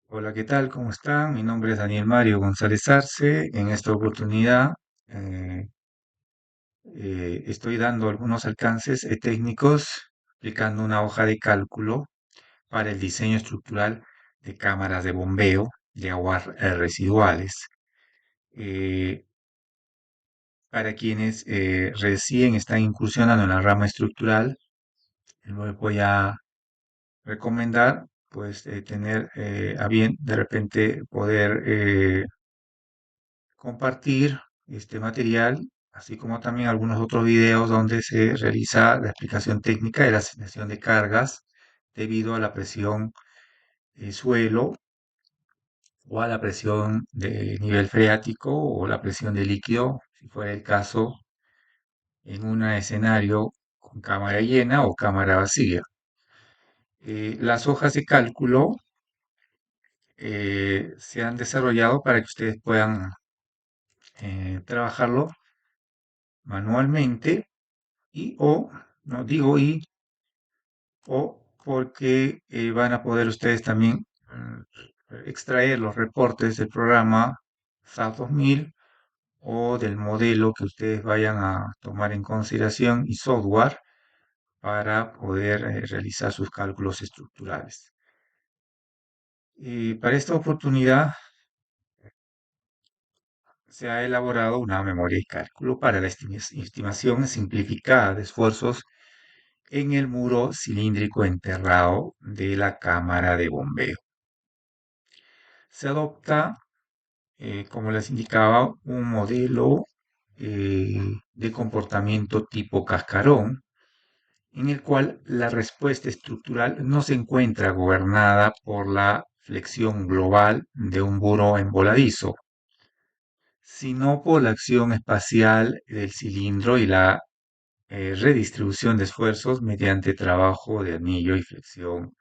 Hola, ¿qué tal? ¿Cómo están? Mi nombre es Daniel Mario González Arce. En esta oportunidad eh, estoy dando algunos alcances técnicos aplicando una hoja de cálculo para el diseño estructural de cámaras de bombeo de aguas residuales. Eh, para quienes recién están incursionando en la rama estructural, les voy a recomendar pues tener a bien de repente poder compartir este material, así como también algunos otros videos donde se realiza la explicación técnica de la asignación de cargas debido a la presión suelo o a la presión de nivel freático o la presión de líquido, si fuera el caso, en un escenario con cámara llena o cámara vacía. Las hojas de cálculo se han desarrollado para que ustedes puedan trabajarlo manualmente y o, no digo y, o porque van a poder ustedes también extraer los reportes del programa SAP 2000 o del modelo que ustedes vayan a tomar en consideración y software para poder realizar sus cálculos estructurales. Para esta oportunidad se ha elaborado una memoria de cálculo para la estimación simplificada de esfuerzos en el muro cilíndrico enterrado de la cámara de bombeo. Se adopta, como les indicaba, un modelo de comportamiento tipo cascarón, en el cual la respuesta estructural no se encuentra gobernada por la flexión global de un muro envoladizo, sino por la acción espacial del cilindro y la redistribución de esfuerzos mediante trabajo de anillo y flexión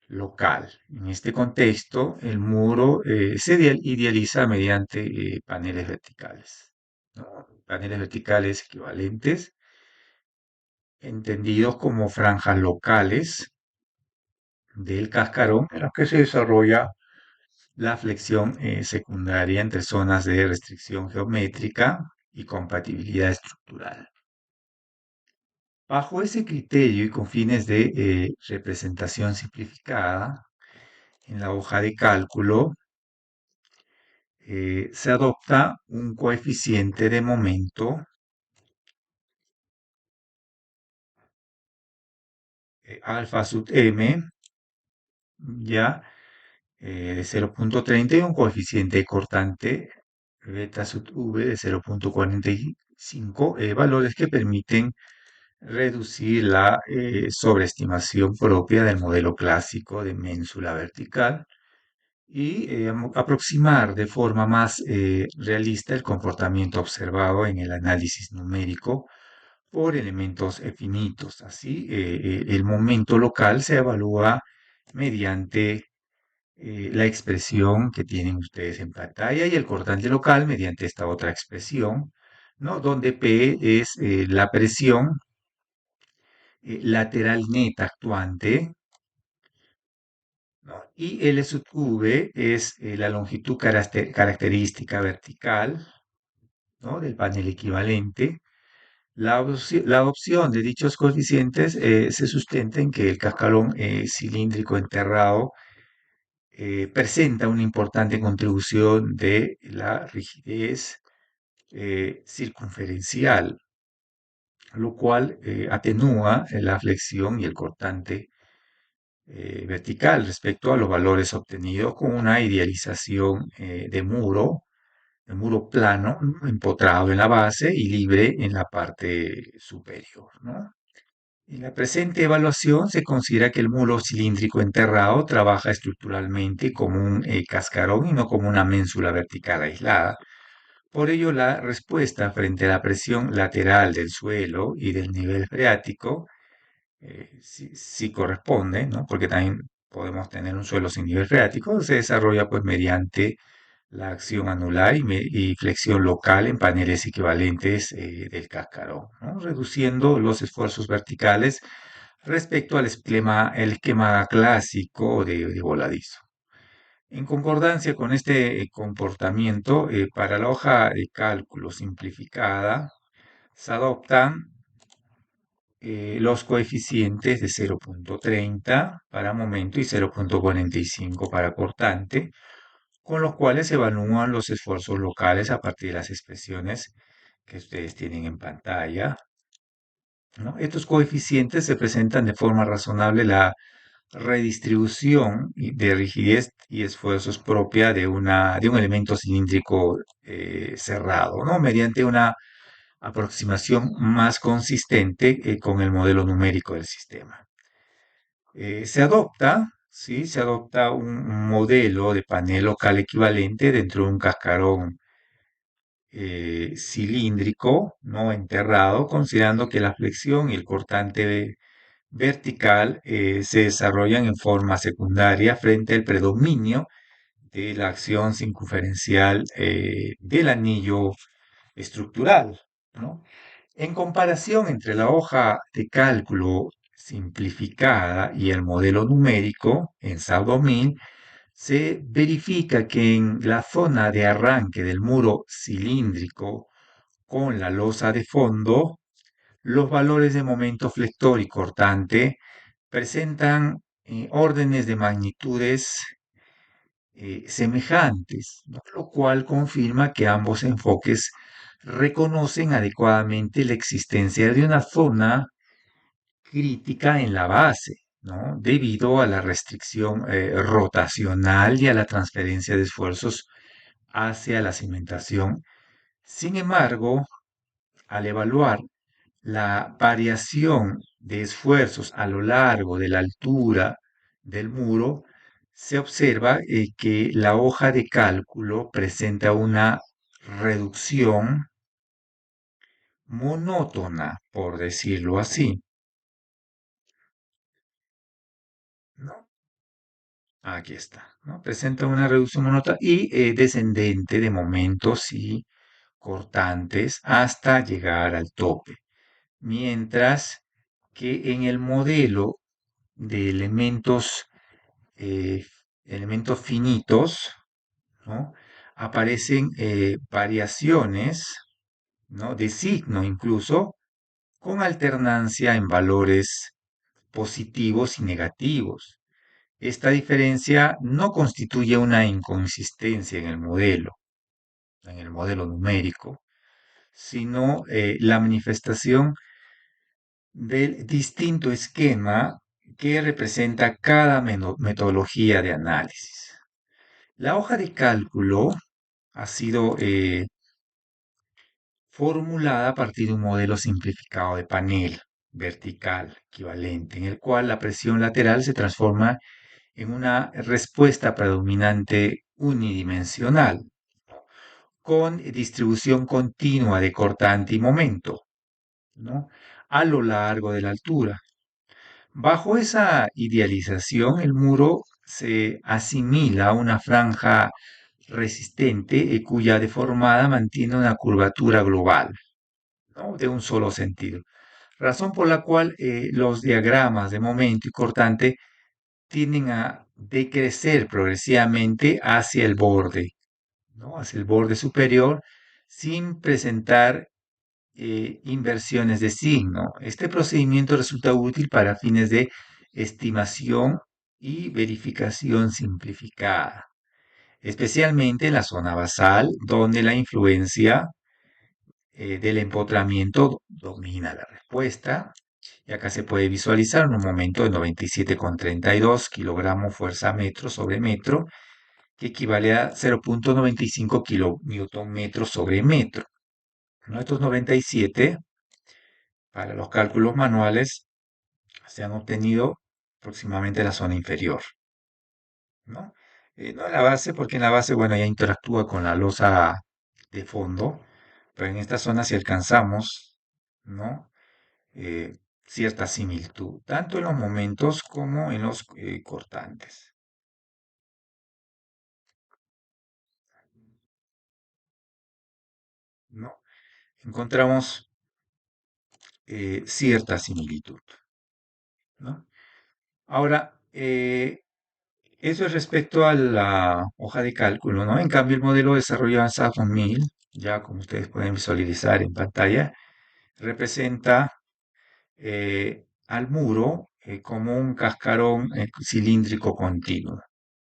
local. En este contexto, el muro se idealiza mediante paneles verticales, ¿no? Paneles verticales equivalentes, entendidos como franjas locales del cascarón en los que se desarrolla la flexión secundaria entre zonas de restricción geométrica y compatibilidad estructural. Bajo ese criterio y con fines de representación simplificada, en la hoja de cálculo se adopta un coeficiente de momento alfa sub m, ya de 0,30 y un coeficiente cortante beta sub v de 0,45, valores que permiten reducir la sobreestimación propia del modelo clásico de ménsula vertical y aproximar de forma más realista el comportamiento observado en el análisis numérico por elementos finitos. Así, el momento local se evalúa mediante la expresión que tienen ustedes en pantalla y el cortante local mediante esta otra expresión, ¿no? Donde P es la presión lateral neta actuante, ¿no? Y L sub V es la longitud característica vertical, ¿no? Del panel equivalente. La adopción de dichos coeficientes se sustenta en que el cascarón cilíndrico enterrado presenta una importante contribución de la rigidez circunferencial, lo cual atenúa la flexión y el cortante vertical respecto a los valores obtenidos con una idealización de muro plano, ¿no? Empotrado en la base y libre en la parte superior, ¿no? En la presente evaluación se considera que el muro cilíndrico enterrado trabaja estructuralmente como un cascarón y no como una ménsula vertical aislada. Por ello, la respuesta frente a la presión lateral del suelo y del nivel freático sí corresponde, ¿no? Porque también podemos tener un suelo sin nivel freático, se desarrolla pues mediante la acción anular y flexión local en paneles equivalentes del cascarón, ¿no? Reduciendo los esfuerzos verticales respecto al el esquema clásico de voladizo. En concordancia con este comportamiento, para la hoja de cálculo simplificada, se adoptan los coeficientes de 0,30 para momento y 0,45 para cortante, con los cuales se evalúan los esfuerzos locales a partir de las expresiones que ustedes tienen en pantalla, ¿no? Estos coeficientes se presentan de forma razonable la redistribución de rigidez y esfuerzos propia de un elemento cilíndrico cerrado, ¿no? Mediante una aproximación más consistente con el modelo numérico del sistema. ¿Sí? Se adopta un modelo de panel local equivalente dentro de un cascarón cilíndrico, ¿no? Enterrado, considerando que la flexión y el cortante vertical se desarrollan en forma secundaria frente al predominio de la acción circunferencial del anillo estructural, ¿no? En comparación entre la hoja de cálculo simplificada y el modelo numérico en SAO 2000, se verifica que en la zona de arranque del muro cilíndrico con la losa de fondo, los valores de momento flector y cortante presentan órdenes de magnitudes semejantes, ¿no? Lo cual confirma que ambos enfoques reconocen adecuadamente la existencia de una zona crítica en la base, ¿no? Debido a la restricción rotacional y a la transferencia de esfuerzos hacia la cimentación. Sin embargo, al evaluar la variación de esfuerzos a lo largo de la altura del muro, se observa que la hoja de cálculo presenta una reducción monótona, por decirlo así, ¿no? Aquí está, ¿no? Presenta una reducción monótona y descendente de momentos y cortantes hasta llegar al tope. Mientras que en el modelo de eh, elementos finitos, ¿no? Aparecen variaciones, ¿no? De signo incluso, con alternancia en valores positivos y negativos. Esta diferencia no constituye una inconsistencia en el modelo numérico, sino la manifestación del distinto esquema que representa cada metodología de análisis. La hoja de cálculo ha sido formulada a partir de un modelo simplificado de panel vertical equivalente, en el cual la presión lateral se transforma en una respuesta predominante unidimensional, con distribución continua de cortante y momento, ¿no? A lo largo de la altura. Bajo esa idealización, el muro se asimila a una franja resistente cuya deformada mantiene una curvatura global, ¿no? De un solo sentido. Razón por la cual los diagramas de momento y cortante tienden a decrecer progresivamente hacia el borde, ¿no? Hacia el borde superior, sin presentar inversiones de signo. Este procedimiento resulta útil para fines de estimación y verificación simplificada, especialmente en la zona basal, donde la influencia del empotramiento domina la respuesta. Y acá se puede visualizar un momento de 97,32 kilogramos fuerza metro sobre metro, que equivale a 0,95 kilonewton metro sobre metro. ¿No? Estos 97 para los cálculos manuales se han obtenido aproximadamente en la zona inferior, ¿no? No en la base, porque en la base, bueno, ya interactúa con la losa de fondo, pero en esta zona si alcanzamos, ¿no? Cierta similitud, tanto en los momentos como en los cortantes, ¿no? Encontramos cierta similitud, ¿no? Ahora, Eso es respecto a la hoja de cálculo, ¿no? En cambio, el modelo desarrollado en SAS 2000, ya como ustedes pueden visualizar en pantalla, representa al muro como un cascarón cilíndrico continuo,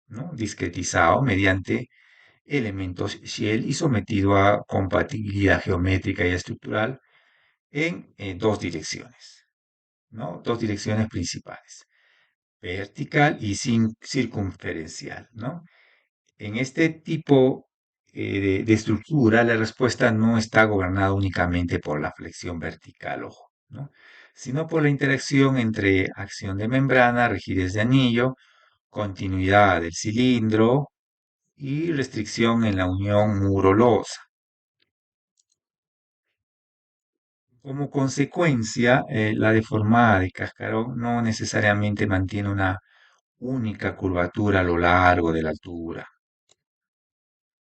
¿no? Discretizado mediante elementos shell y sometido a compatibilidad geométrica y estructural en dos direcciones, ¿no? Dos direcciones principales, vertical y circunferencial, ¿no? En este tipo de estructura, la respuesta no está gobernada únicamente por la flexión vertical, ojo, ¿no? Sino por la interacción entre acción de membrana, rigidez de anillo, continuidad del cilindro y restricción en la unión muro-losa. Como consecuencia, la deformada de cascarón no necesariamente mantiene una única curvatura a lo largo de la altura,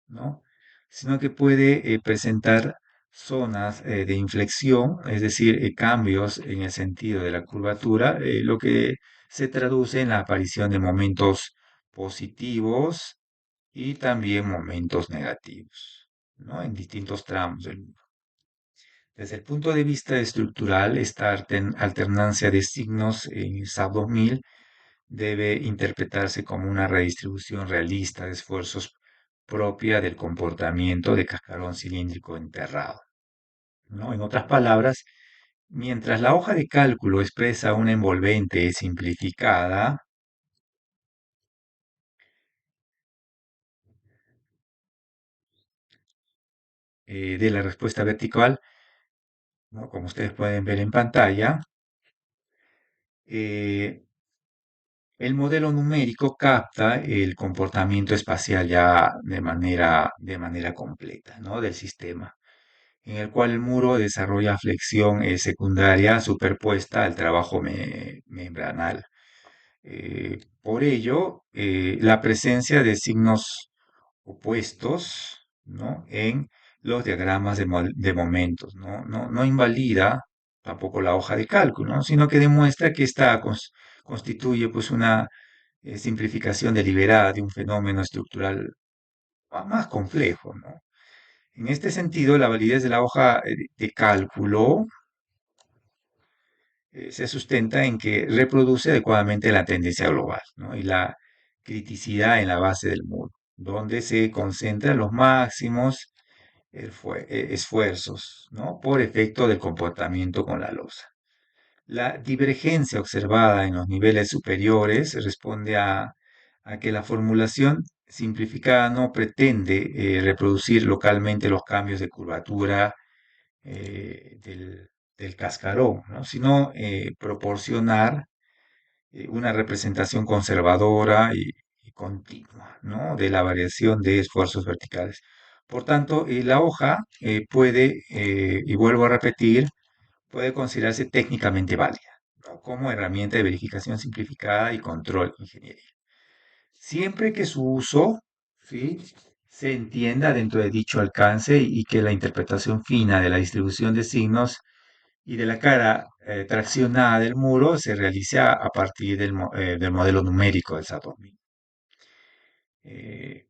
¿no? Sino que puede presentar zonas de inflexión, es decir, cambios en el sentido de la curvatura, lo que se traduce en la aparición de momentos positivos y también momentos negativos, ¿no? En distintos tramos del muro. Desde el punto de vista estructural, esta alternancia de signos en SAP 2000 debe interpretarse como una redistribución realista de esfuerzos propia del comportamiento de cascarón cilíndrico enterrado, ¿no? En otras palabras, mientras la hoja de cálculo expresa una envolvente simplificada de la respuesta vertical, ¿no? Como ustedes pueden ver en pantalla, eh, el modelo numérico capta el comportamiento espacial ya de manera completa, ¿no? Del sistema, en el cual el muro desarrolla flexión secundaria superpuesta al trabajo membranal. Por ello, la presencia de signos opuestos, ¿no? En los diagramas de momentos, ¿no? No invalida tampoco la hoja de cálculo, ¿no? Sino que demuestra que esta constituye pues una simplificación deliberada de un fenómeno estructural más complejo, ¿no? En este sentido, la validez de la hoja de cálculo se sustenta en que reproduce adecuadamente la tendencia global, ¿no? Y la criticidad en la base del muro, donde se concentran los máximos esfuerzos, ¿no? Por efecto del comportamiento con la losa. La divergencia observada en los niveles superiores responde a que la formulación simplificada no pretende reproducir localmente los cambios de curvatura del cascarón, ¿no? Sino proporcionar una representación conservadora y continua, ¿no? De la variación de esfuerzos verticales. Por tanto, la hoja puede, y vuelvo a repetir, puede considerarse técnicamente válida, ¿no? Como herramienta de verificación simplificada y control ingeniería. Siempre que su uso, ¿sí? Se entienda dentro de dicho alcance y que la interpretación fina de la distribución de signos y de la cara traccionada del muro se realice a partir del modelo numérico del SAT-2000. Eh,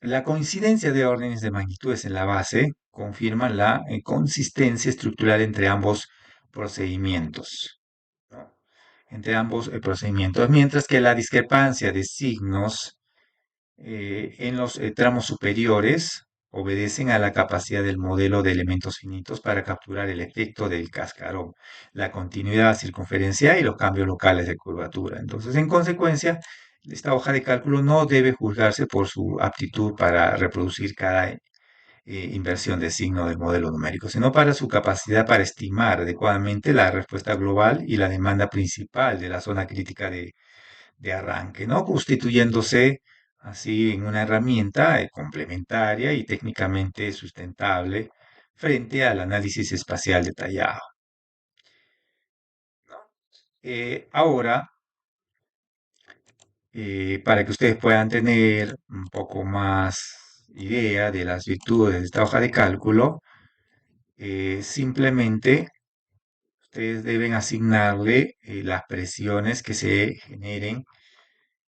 la coincidencia de órdenes de magnitudes en la base confirma la consistencia estructural entre ambos procedimientos, ¿no? Entre ambos procedimientos, mientras que la discrepancia de signos en los tramos superiores obedecen a la capacidad del modelo de elementos finitos para capturar el efecto del cascarón, la continuidad circunferencial y los cambios locales de curvatura. Entonces, en consecuencia, esta hoja de cálculo no debe juzgarse por su aptitud para reproducir cada inversión de signo del modelo numérico, sino para su capacidad para estimar adecuadamente la respuesta global y la demanda principal de la zona crítica de arranque, ¿no? Constituyéndose así en una herramienta complementaria y técnicamente sustentable frente al análisis espacial detallado, ¿no? Ahora, para que ustedes puedan tener un poco más idea de las virtudes de esta hoja de cálculo, simplemente ustedes deben asignarle las presiones que se generen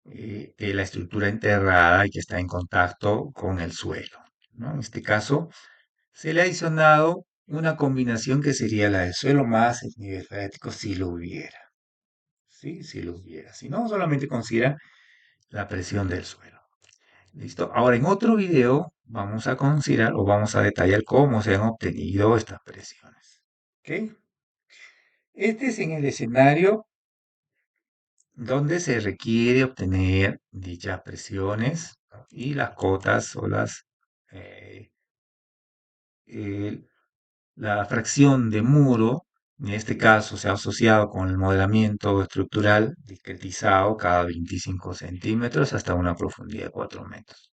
de la estructura enterrada y que está en contacto con el suelo, ¿no? En este caso, se le ha adicionado una combinación que sería la del suelo más el nivel freático si lo hubiera, ¿sí? Si lo hubiera. Si no, solamente considera la presión del suelo. ¿Listo? Ahora, en otro video vamos a considerar o vamos a detallar cómo se han obtenido estas presiones. ¿Ok? Este es en el escenario donde se requiere obtener dichas presiones, ¿no? Y las cotas o eh, el- la fracción de muro, en este caso se ha asociado con el modelamiento estructural discretizado cada 25 centímetros hasta una profundidad de 4 metros.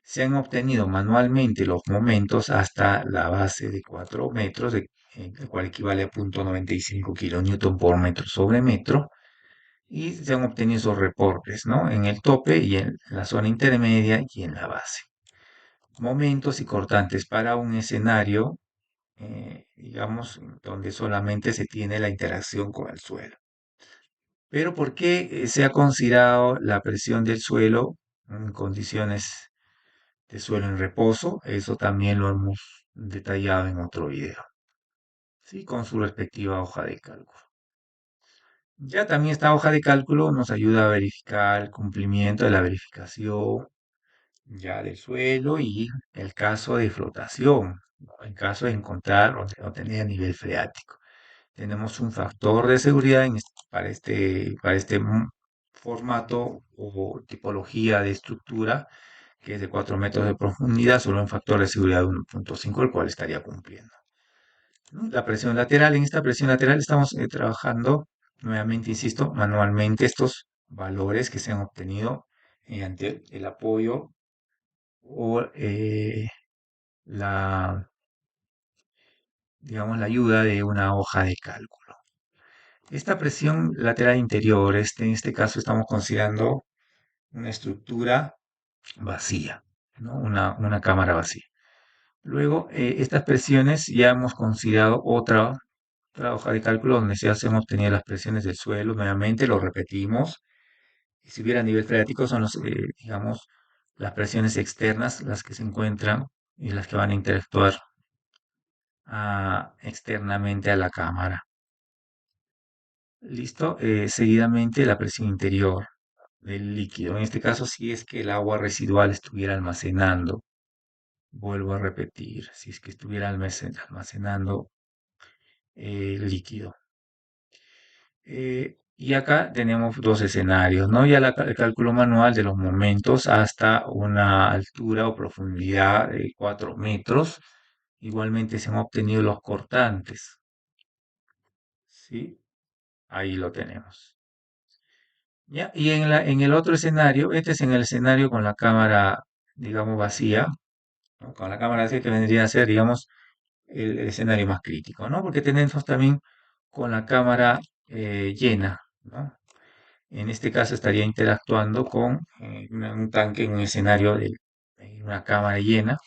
Se han obtenido manualmente los momentos hasta la base de 4 metros, el cual equivale a 0.95 kilonewton por metro sobre metro, y se han obtenido esos reportes, ¿no? En el tope y en la zona intermedia y en la base. Momentos y cortantes para un escenario, digamos, donde solamente se tiene la interacción con el suelo. Pero ¿por qué se ha considerado la presión del suelo en condiciones de suelo en reposo? Eso también lo hemos detallado en otro video, ¿sí? Con su respectiva hoja de cálculo. Ya también esta hoja de cálculo nos ayuda a verificar el cumplimiento de la verificación ya del suelo y el caso de flotación, ¿no? En caso de encontrar o tener nivel freático. Tenemos un factor de seguridad para este formato o tipología de estructura que es de 4 metros de profundidad, solo un factor de seguridad de 1.5, el cual estaría cumpliendo, ¿no? La presión lateral, en esta presión lateral estamos trabajando, nuevamente insisto, manualmente estos valores que se han obtenido mediante el apoyo o la, digamos, la ayuda de una hoja de cálculo. Esta presión lateral interior, en este caso estamos considerando una estructura vacía, ¿no? Una cámara vacía. Luego, estas presiones ya hemos considerado otra hoja de cálculo donde se han obtenido las presiones del suelo. Nuevamente lo repetimos. Y si hubiera nivel freático son digamos, las presiones externas, las que se encuentran y las que van a interactuar externamente a la cámara. Listo. Seguidamente la presión interior del líquido. En este caso, si es que el agua residual estuviera almacenando, vuelvo a repetir, si es que estuviera almacenando líquido. Y acá tenemos dos escenarios, ¿no? Ya el cálculo manual de los momentos hasta una altura o profundidad de 4 metros. Igualmente se han obtenido los cortantes, ¿sí? Ahí lo tenemos. ¿Ya? Y en el otro escenario, este es en el escenario con la cámara, digamos, vacía, ¿no? Con la cámara vacía que vendría a ser, digamos, el escenario más crítico, ¿no? Porque tenemos también con la cámara llena, ¿no? En este caso estaría interactuando con un tanque en un escenario de una cámara llena,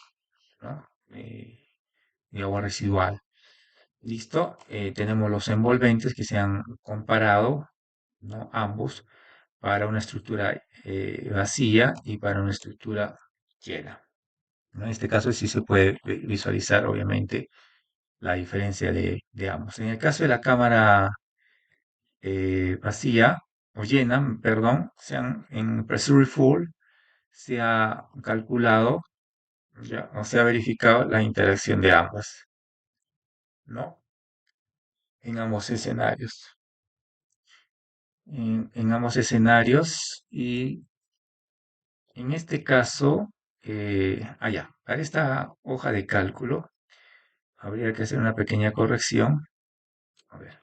¿no? De agua residual. ¿Listo? Tenemos los envolventes que se han comparado, ¿no? Ambos para una estructura vacía y para una estructura llena, ¿no? En este caso sí se puede visualizar, obviamente, la diferencia de ambos. En el caso de la cámara vacía o llena, perdón, en Pressure Full se ha calculado ya, o se ha verificado la interacción de ambas, ¿no? En ambos escenarios. En ambos escenarios y en este caso, allá, para esta hoja de cálculo, habría que hacer una pequeña corrección. A ver,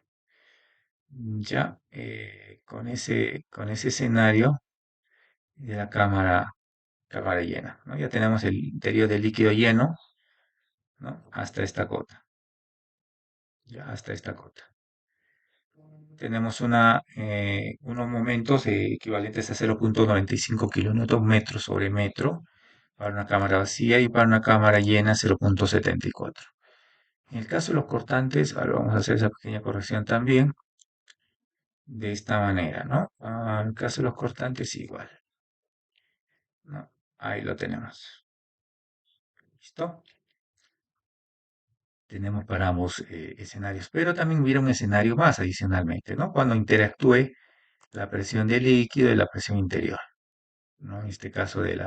ya, con ese escenario de la cámara llena, ¿no? Ya tenemos el interior del líquido lleno, ¿no? Hasta esta cota, ya hasta esta cota. Tenemos unos momentos equivalentes a 0.95 kilonewton metro sobre metro para una cámara vacía y para una cámara llena 0.74. En el caso de los cortantes, ahora vamos a hacer esa pequeña corrección también. de esta manera, ¿no? En el caso de los cortantes, igual, ¿no? Ahí lo tenemos. ¿Listo? Tenemos para ambos escenarios, pero también hubiera un escenario más adicionalmente, ¿no? Cuando interactúe la presión del líquido y la presión interior, ¿no? En este caso del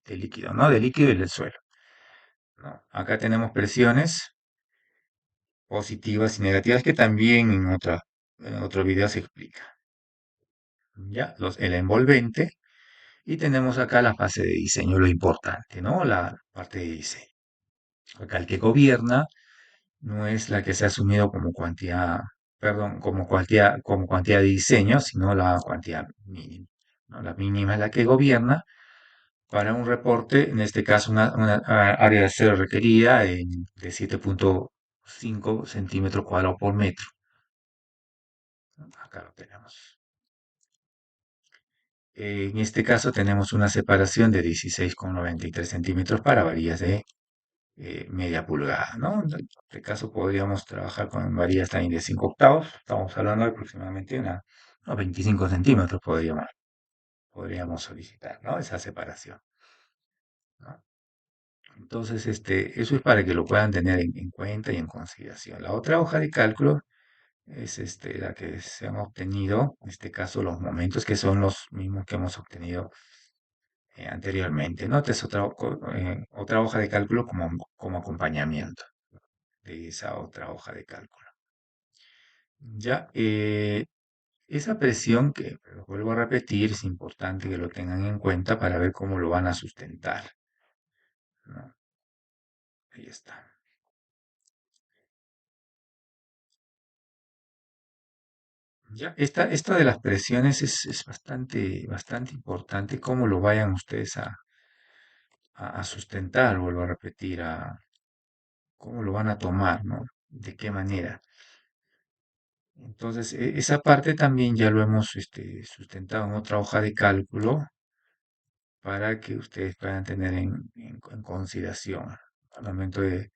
líquido, ¿no? Del líquido y del suelo, ¿no? Acá tenemos presiones positivas y negativas que también en otro video se explica, ¿ya? El envolvente. Y tenemos acá la fase de diseño, lo importante, ¿no? La parte de diseño. Acá el que gobierna no es la que se ha asumido como cuantía, perdón, como cuantía de diseño, sino la cuantía mínima, ¿no? La mínima es la que gobierna para un reporte, en este caso una área de cero requerida de 7,5 centímetros cuadrados por metro. Acá lo tenemos. En este caso tenemos una separación de 16,93 centímetros para varillas de media pulgada, ¿no? En este caso podríamos trabajar con varillas también de 5 octavos. Estamos hablando de aproximadamente unos 25 centímetros podríamos solicitar, ¿no? Esa separación, ¿no? Entonces, eso es para que lo puedan tener en cuenta y en consideración. La otra hoja de cálculo es la que se han obtenido, en este caso los momentos que son los mismos que hemos obtenido anteriormente, ¿no? Esta es otra hoja de cálculo como acompañamiento de esa otra hoja de cálculo. Ya, esa presión que, lo vuelvo a repetir, es importante que lo tengan en cuenta para ver cómo lo van a sustentar, ¿no? Ahí está. Ya, esta de las presiones es bastante importante cómo lo vayan ustedes a sustentar, vuelvo a repetir, cómo lo van a tomar, ¿no? De qué manera. Entonces, esa parte también ya lo hemos sustentado en otra hoja de cálculo para que ustedes puedan tener en consideración al momento de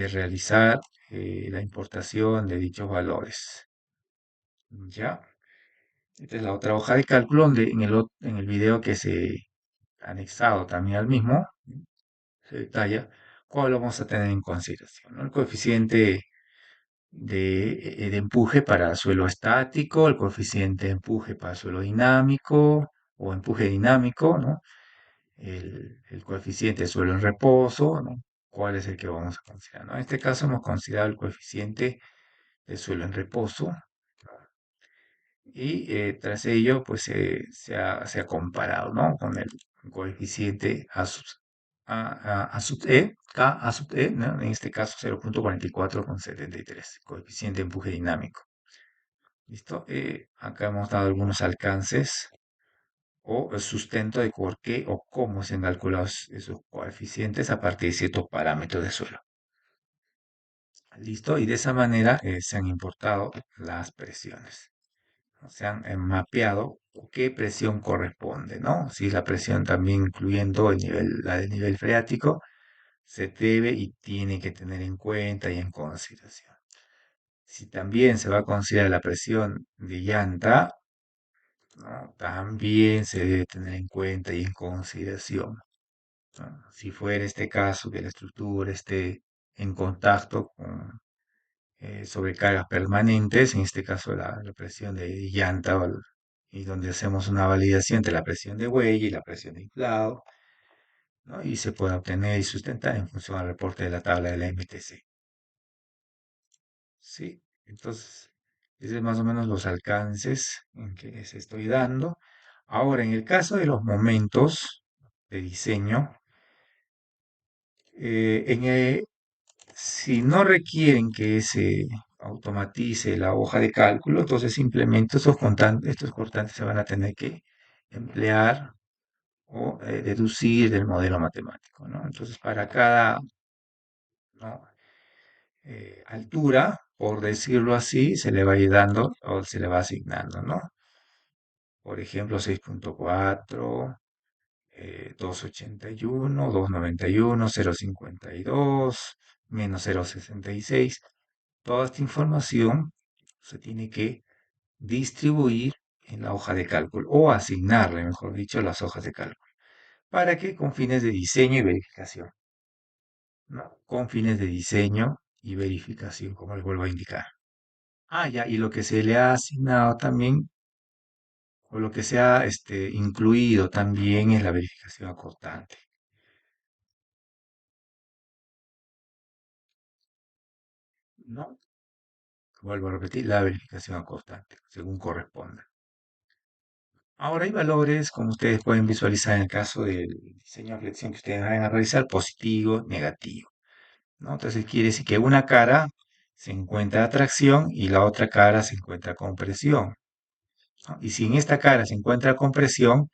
realizar la importación de dichos valores. ¿Ya? Esta es la otra hoja de cálculo donde en el video que se ha anexado también al mismo se detalla cuál lo vamos a tener en consideración, ¿no? El coeficiente de empuje para suelo estático, el coeficiente de empuje para suelo dinámico o empuje dinámico, ¿no? El coeficiente de suelo en reposo, ¿no? ¿Cuál es el que vamos a considerar, ¿no? En este caso hemos considerado el coeficiente de suelo en reposo y tras ello pues se ha comparado, ¿no? Con el coeficiente A sub E, K A sub E, ¿no? En este caso 0,44,73, coeficiente de empuje dinámico. ¿Listo? Acá hemos dado algunos alcances o el sustento de por qué o cómo se han calculado esos coeficientes a partir de ciertos parámetros de suelo. ¿Listo? Y de esa manera se han importado las presiones. Se han mapeado qué presión corresponde, ¿no? Si la presión también incluyendo la del nivel freático, se debe y tiene que tener en cuenta y en consideración. Si también se va a considerar la presión de llanta, ¿no? También se debe tener en cuenta y en consideración, ¿no? Si fuera este caso que la estructura esté en contacto con sobrecargas permanentes, en este caso la presión de llanta, y donde hacemos una validación entre la presión de huella y la presión de inflado, ¿no? Y se puede obtener y sustentar en función al reporte de la tabla de la MTC. ¿Sí? Entonces, ese es más o menos los alcances en que les estoy dando. Ahora, en el caso de los momentos de diseño, eh, en, eh, si no requieren que se automatice la hoja de cálculo, entonces simplemente estos cortantes se van a tener que emplear o deducir del modelo matemático, ¿no? Entonces, para cada, ¿no? Altura, por decirlo así, se le va a ir dando o se le va asignando, ¿no? Por ejemplo, 6,4, 2,81, 2,91, 0,52, menos 0,66. Toda esta información se tiene que distribuir en la hoja de cálculo o asignarle, mejor dicho, las hojas de cálculo. ¿Para qué? Con fines de diseño y verificación, ¿no? Con fines de diseño y verificación, como les vuelvo a indicar. Ah, ya, y lo que se le ha asignado también, o lo que se ha incluido también es la verificación acortante, ¿no? Vuelvo a repetir, la verificación acortante, según corresponda. Ahora hay valores, como ustedes pueden visualizar en el caso del diseño de flexión que ustedes van a realizar, positivo, negativo, ¿no? Entonces quiere decir que una cara se encuentra a tracción y la otra cara se encuentra a compresión, ¿no? Y si en esta cara se encuentra compresión,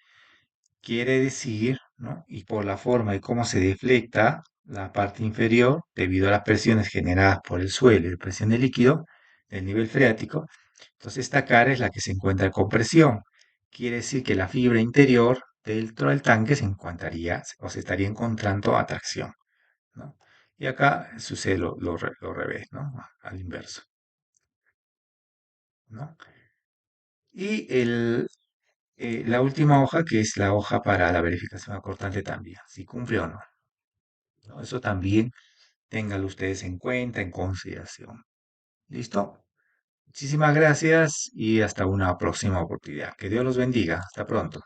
quiere decir, ¿no? Y por la forma y cómo se deflecta la parte inferior debido a las presiones generadas por el suelo y la presión del líquido del nivel freático, entonces esta cara es la que se encuentra con presión. Quiere decir que la fibra interior dentro del tanque se encontraría o se estaría encontrando a tracción, ¿no? Y acá sucede lo revés, ¿no? Al inverso, ¿no? Y la última hoja, que es la hoja para la verificación acortante también, si cumple o no, ¿no? Eso también ténganlo ustedes en cuenta, en consideración. ¿Listo? Muchísimas gracias y hasta una próxima oportunidad. Que Dios los bendiga. Hasta pronto.